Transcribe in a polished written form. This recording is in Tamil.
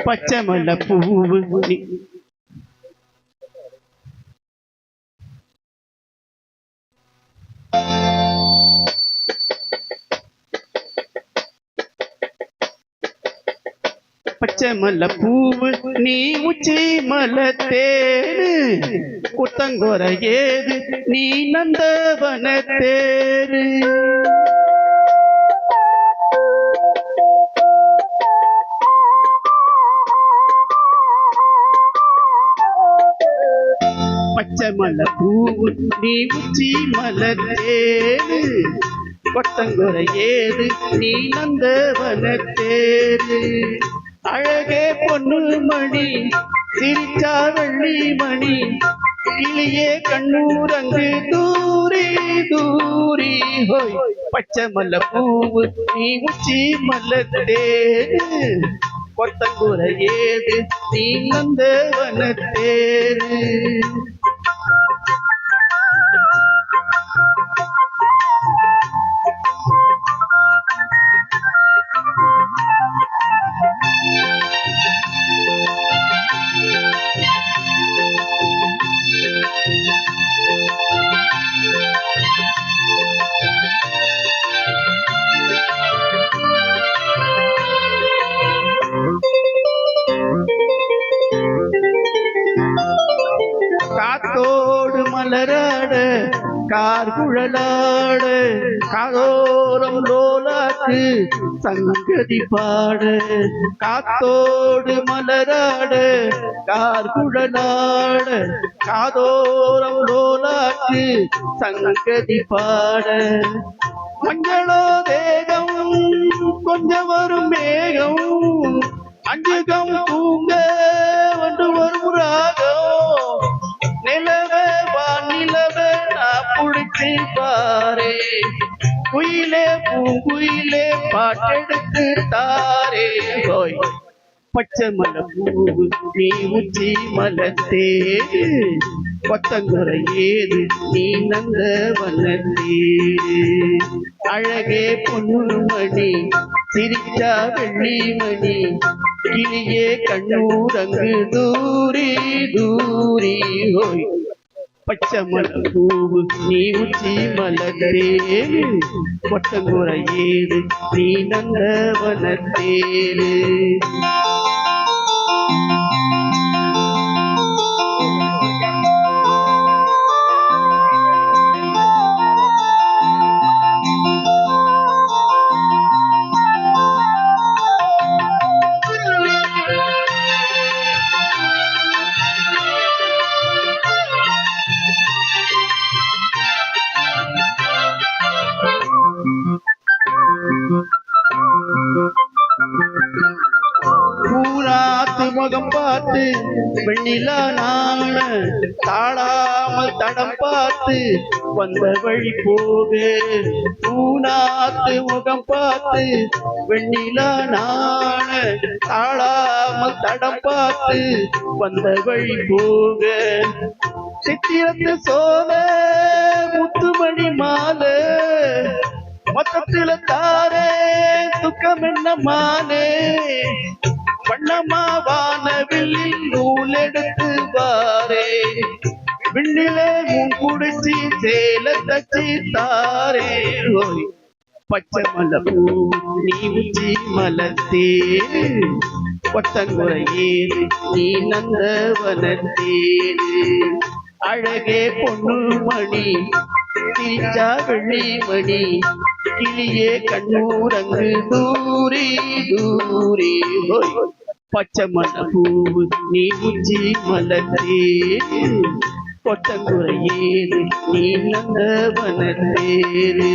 பச்சை மல்ல பூவு பச்சை மல்ல பூவு நீ உச்சி மலத்தேரு குத்தங்கொர ஏது நீ நந்தவனத்தேரு பச்சை மல்ல பூவு நீ உச்சி மலத்தேரு கொத்தங்குற ஏது நீ நந்தவனத்தேரு அழகே பொண்ணு மணி சிரிச்சா வெள்ளி மணி கிளியே கண்ணூரங்கு தூரி தூரி ஹோய் பச்சை மல்ல பூவு நீ உச்சி மலத்தேரு கொத்தங்குற ஏது நீ நந்தவனத்தேரு காத்தோடு மலராட கார்குழலாட காதோரம் லோலாக்கு சங்கதி பாட காத்தோடு மலராட கார்குழலாட காதோரம் லோலாக்கு சங்கதி பாட மஞ்சளோ தேகம் கொஞ்சம் வரும் மேகம் அஞ்சுகம் தூங்க வந்து வரும் ராகம் நிலவே வானிலவே நான் புடிச்சு பாரே குயிலே பூங்குயிலே பாட்டெடுத்து தாரே போய் பச்சை மல்ல பூவு நீ உச்சி மலத்தேரு கொத்தங்குற ஏது நீ நந்தவனத்தேரு அழகே பொண்ணு மணி சிரிச்சா வெள்ளி மணி கிளியே கண்ணூரங்கு தூரி தூரி ஹோய் பச்சை மல்ல பூவு நீ உச்சி மலத்தேரு கொத்தங்குற ஏது நீ நந்தவனத்தேரு பூராத்து முகம் பார்த்து வெண்ணிலா நாண தாழாமல் தடம் பார்த்து வந்த வழி போக பூனாத்து முகம் பார்த்து வெண்ணிலா நாண தாழாமல் தடம் பார்த்து வந்த வழி போக சித்திரத்து சோல முத்துமணி மாலை மொத்தத்தில தாரே துக்கம் என்ன மானே வண்ணமா வானவில்லில் நூல் எடுத்து வாரே விண்ணிலே முன் குடிச்சி சேல தச்சி தாரே ஓய் பச்சை மல்ல பூ நீ உச்சி மலத்தேரு கொத்தங்குற ஏது நீ நந்தவனத்தேரு அழகே பொண்ணு மணி சிரிச்சா வெள்ளி மணி கிளியே கண்ணூரங்கு தூரி தூரி ஹோய் பச்சை மல்ல பூவு நீ உச்சி மலத்தேரு கொத்தங்குற ஏது நீ நந்தவனத்தேரு